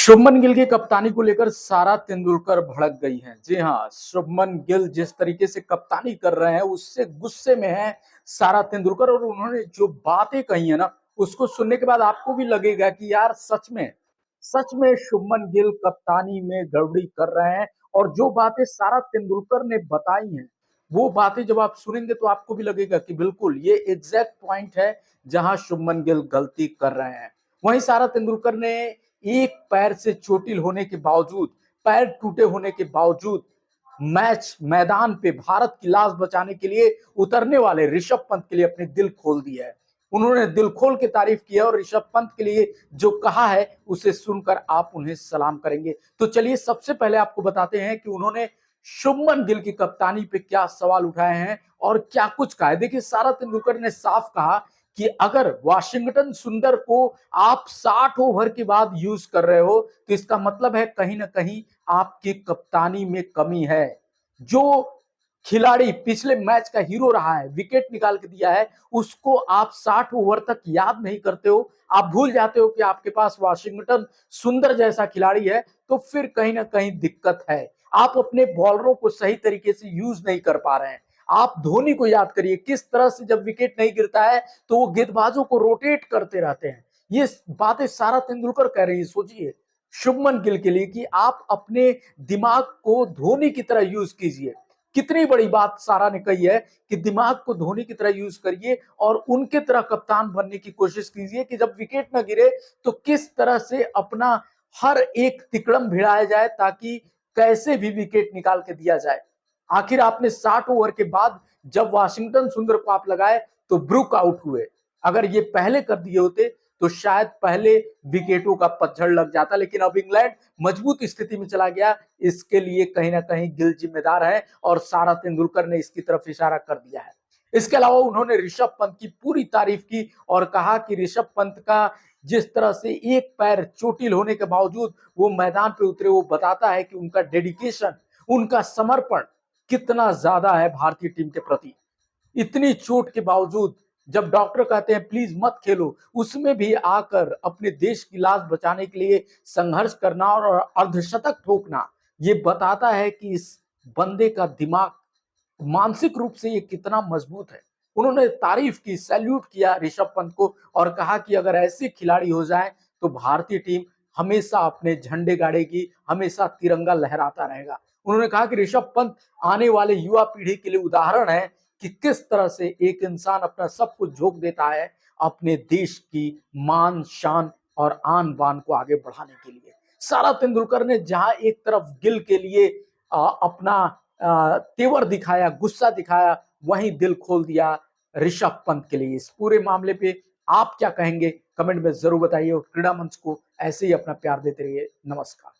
शुभमन गिल की कप्तानी को लेकर सारा तेंदुलकर भड़क गई हैं। जी हाँ, शुभमन गिल जिस तरीके से कप्तानी कर रहे हैं उससे गुस्से में है सारा तेंदुलकर। और उन्होंने जो बातें कही है ना, उसको सुनने के बाद आपको भी लगेगा कि यार सच में शुभमन गिल कप्तानी में गड़बड़ी कर रहे हैं। और जो बातें सारा तेंदुलकर ने बताई हैं, वो बातें जब आप सुनेंगे तो आपको भी लगेगा कि बिल्कुल ये एग्जैक्ट पॉइंट है जहां शुभमन गिल गलती कर रहे हैं। वहीं सारा तेंदुलकर ने एक पैर से चोटिल होने के बावजूद, पैर टूटे होने के बावजूद मैदान पे भारत की लाज बचाने के लिए उतरने वाले ऋषभ पंत के लिए अपने दिल खोल दिया है। उन्होंने दिल खोल के तारीफ की है और ऋषभ पंत के लिए जो कहा है उसे सुनकर आप उन्हें सलाम करेंगे। तो चलिए सबसे पहले आपको बताते हैं कि उन्होंने शुभमन गिल की कप्तानी पे क्या सवाल उठाए हैं और क्या कुछ कहा है। देखिए, सारा तेंदुलकर ने साफ कहा कि अगर वाशिंगटन सुंदर को आप 60 ओवर के बाद यूज कर रहे हो तो इसका मतलब है कहीं ना कहीं आपकी कप्तानी में कमी है। जो खिलाड़ी पिछले मैच का हीरो रहा है, विकेट निकाल के दिया है, उसको आप 60 ओवर तक याद नहीं करते हो। आप भूल जाते हो कि आपके पास वाशिंगटन सुंदर जैसा खिलाड़ी है, तो फिर कहीं ना कहीं दिक्कत है। आप अपने बॉलरों को सही तरीके से यूज नहीं कर पा रहे हैं। आप धोनी को याद करिए, किस तरह से जब विकेट नहीं गिरता है तो वो गेंदबाजों को रोटेट करते रहते हैं। ये बातें सारा तेंदुलकर कह रही है। सोचिए शुभमन गिल के लिए कि आप अपने दिमाग को धोनी की तरह यूज कीजिए। कितनी बड़ी बात सारा ने कही है कि दिमाग को धोनी की तरह यूज करिए और उनके तरह कप्तान बनने की कोशिश कीजिए कि जब विकेट न गिरे तो किस तरह से अपना हर एक तिकड़म भिड़ाया जाए ताकि कैसे भी विकेट निकाल के दिया जाए। आखिर आपने 60 ओवर के बाद जब वाशिंगटन सुंदर को आप लगाए तो ब्रुक आउट हुए। अगर ये पहले कर दिए होते तो शायद पहले विकेटों का पतझड़ लग जाता, लेकिन अब इंग्लैंड मजबूत स्थिति में चला गया। इसके लिए कहीं ना कहीं गिल जिम्मेदार है और सारा तेंदुलकर ने इसकी तरफ इशारा कर दिया है। इसके अलावा उन्होंने ऋषभ पंत की पूरी तारीफ की और कहा कि ऋषभ पंत का जिस तरह से एक पैर चोटिल होने के बावजूद वो मैदान पे उतरे, वो बताता है कि उनका डेडिकेशन, उनका समर्पण कितना ज्यादा है भारतीय टीम के प्रति। इतनी चोट के बावजूद जब डॉक्टर कहते हैं प्लीज मत खेलो, उसमें भी आकर अपने देश की लाज बचाने के लिए संघर्ष करना और अर्धशतक ठोकना, ये बताता है कि इस बंदे का दिमाग मानसिक रूप से ये कितना मजबूत है। उन्होंने तारीफ की, सैल्यूट किया ऋषभ पंत को और कहा कि अगर ऐसे खिलाड़ी हो जाए तो भारतीय टीम हमेशा अपने झंडे गाड़ेगी, हमेशा तिरंगा लहराता रहेगा। उन्होंने कहा कि ऋषभ पंत आने वाले युवा पीढ़ी के लिए उदाहरण है कि किस तरह से एक इंसान अपना सब कुछ झोंक देता है अपने देश की मान शान और आन बान को आगे बढ़ाने के लिए। सारा तेंदुलकर ने जहां एक तरफ गिल के लिए अपना तेवर दिखाया, गुस्सा दिखाया, वहीं दिल खोल दिया ऋषभ पंत के लिए। इस पूरे मामले पे आप क्या कहेंगे, कमेंट में जरूर बताइए और क्रीड़ा मंच को ऐसे ही अपना प्यार देते रहिए। नमस्कार।